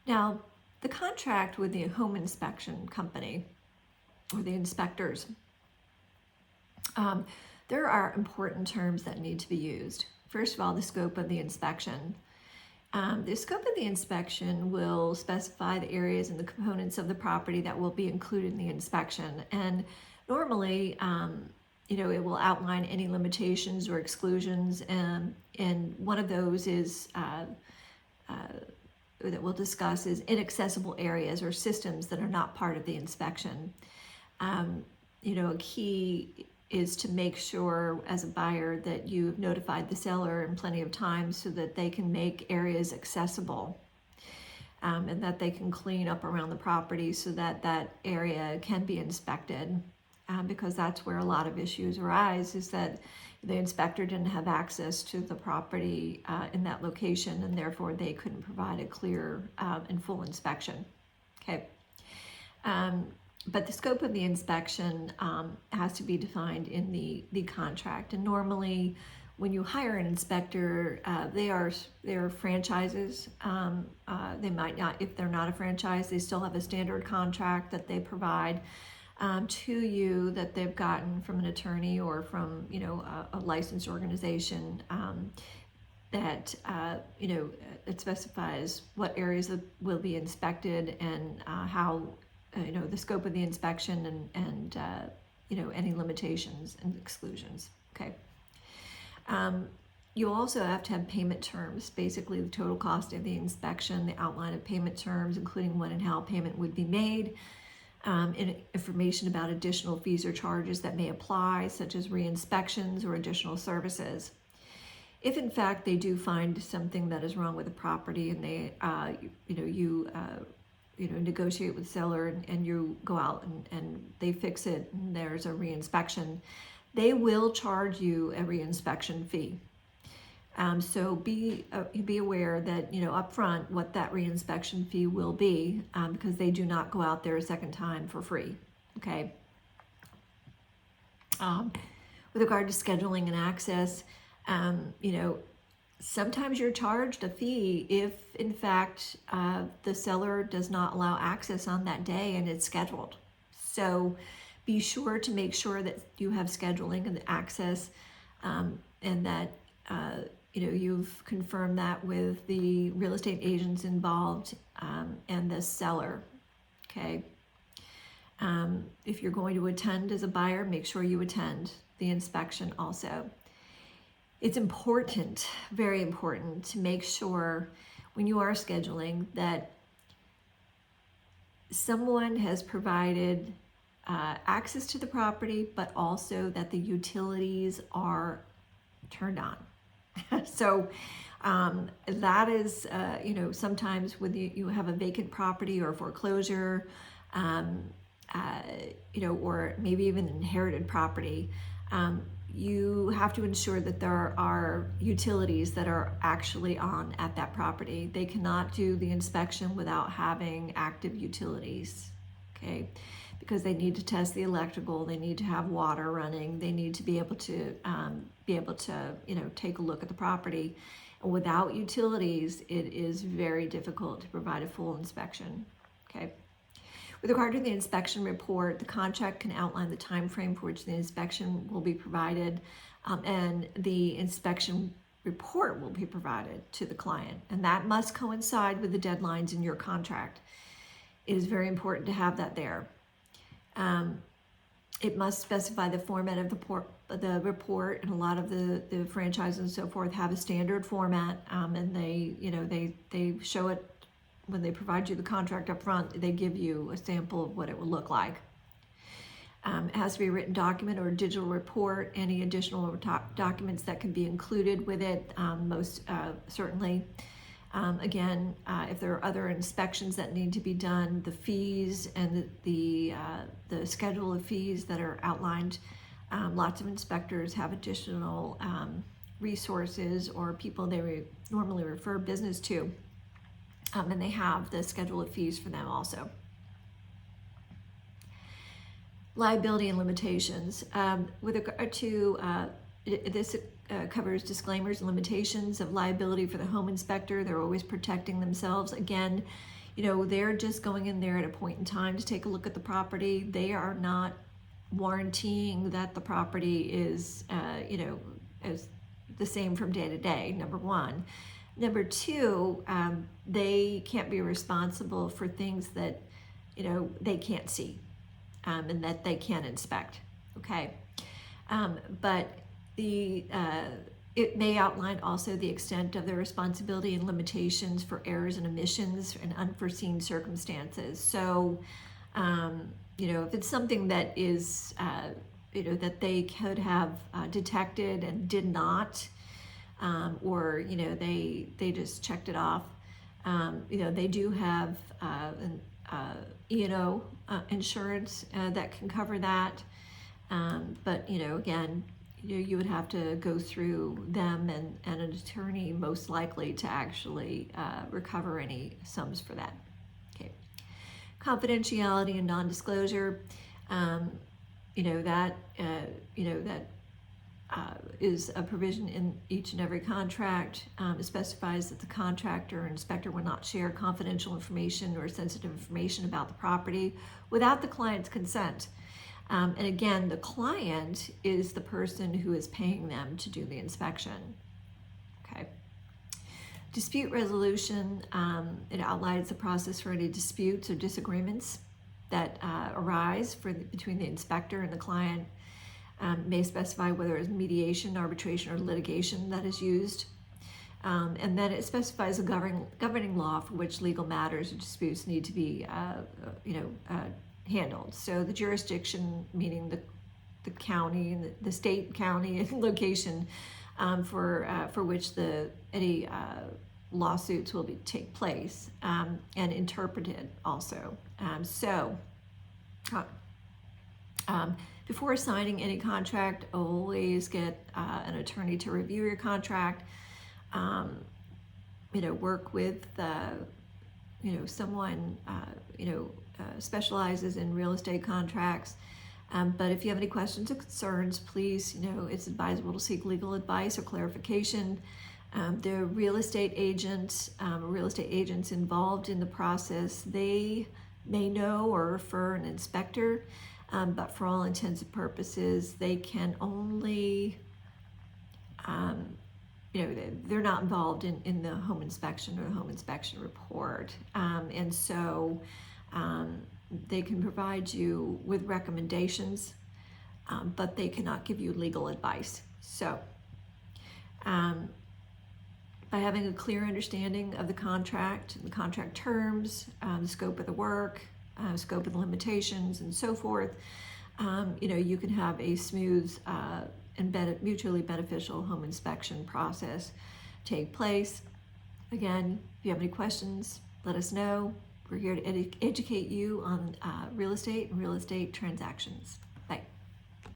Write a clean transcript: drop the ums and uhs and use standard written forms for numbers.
Now, the contract with the home inspection company or the inspectors, there are important terms that need to be used. First of all, the scope of the inspection. The scope of the inspection will specify the areas and the components of the property that will be included in the inspection. And normally, it will outline any limitations or exclusions. And one of those is that we'll discuss is inaccessible areas or systems that are not part of the inspection. A key is to make sure as a buyer that you've notified the seller in plenty of time so that they can make areas accessible, and that they can clean up around the property so that that area can be inspected, because that's where a lot of issues arise, is that the inspector didn't have access to the property in that location, and therefore they couldn't provide a clear and full inspection. Okay. But the scope of the inspection has to be defined in the contract. And normally, when you hire an inspector, they are franchises. They might not, if they're not a franchise, they still have a standard contract that they provide to you that they've gotten from an attorney or from a licensed organization that it specifies what areas will be inspected and how. The scope of the inspection and any limitations and exclusions. Okay. You also have to have payment terms, basically the total cost of the inspection, the outline of payment terms, including when and how payment would be made, and information about additional fees or charges that may apply, such as re-inspections or additional services. If in fact they do find something that is wrong with the property and they, negotiate with the seller and you go out and they fix it and there's a reinspection, they will charge you a reinspection fee. So be aware that up front what that reinspection fee will be, because they do not go out there a second time for free. Okay. With regard to scheduling and access, sometimes you're charged a fee if, in fact, the seller does not allow access on that day and it's scheduled. So be sure to make sure that you have scheduling and access, and that you've confirmed that with the real estate agents involved and the seller. Okay. If you're going to attend as a buyer, make sure you attend the inspection also. It's important, very important, to make sure when you are scheduling that someone has provided access to the property, but also that the utilities are turned on. So that is, sometimes when you have a vacant property or foreclosure, or maybe even inherited property, you have to ensure that there are utilities that are actually on at that property. They cannot do the inspection without having active utilities, okay? Because they need to test the electrical, they need to have water running, they need to be able to take a look at the property. And without utilities, it is very difficult to provide a full inspection, okay? With regard to the inspection report, the contract can outline the time frame for which the inspection will be provided, and the inspection report will be provided to the client, and that must coincide with the deadlines in your contract. It is very important to have that there. It must specify the format of the report, and a lot of the franchises and so forth have a standard format, and they show it. When they provide you the contract up front, they give you a sample of what it will look like. It has to be a written document or a digital report. Any additional documents that can be included with it, most certainly. Again, if there are other inspections that need to be done, the fees and the schedule of fees that are outlined. Lots of inspectors have additional resources or people they normally refer business to. And they have the schedule of fees for them also. Liability and limitations. With regard to this covers disclaimers and limitations of liability for the home inspector. They're always protecting themselves. Again, they're just going in there at a point in time to take a look at the property. They are not warranting that the property is, is the same from day to day, number one. Number two, they can't be responsible for things that, they can't see, and that they can't inspect, okay? But it may outline also the extent of their responsibility and limitations for errors and omissions and unforeseen circumstances. So, if it's something that is, that they could have detected and did not, or, they just checked it off, they do have an E&O insurance that can cover that. But, again, you would have to go through them and an attorney most likely to actually recover any sums for that. Okay. Confidentiality and non-disclosure, that is a provision in each and every contract. It specifies that the contractor or inspector will not share confidential information or sensitive information about the property without the client's consent. And again, the client is the person who is paying them to do the inspection. Okay. Dispute resolution, it outlines the process for any disputes or disagreements that arise between the inspector and the client. May specify whether it's mediation, arbitration, or litigation that is used. And then it specifies a governing law for which legal matters or disputes need to be handled. So the jurisdiction, meaning the county and the state, county, and location for which any lawsuits will take place, and interpreted also. Before signing any contract, always get an attorney to review your contract. Work with someone specializes in real estate contracts. But if you have any questions or concerns, please, it's advisable to seek legal advice or clarification. The real estate agents involved in the process, they may know or refer an inspector, but for all intents and purposes, they can only, they're not involved in the home inspection or the home inspection report. And so they can provide you with recommendations, but they cannot give you legal advice. So by having a clear understanding of the contract terms, the scope of the work, scope of the limitations, and so forth, you can have a smooth and mutually beneficial home inspection process take place. Again, if you have any questions, let us know. We're here to educate you on real estate and real estate transactions.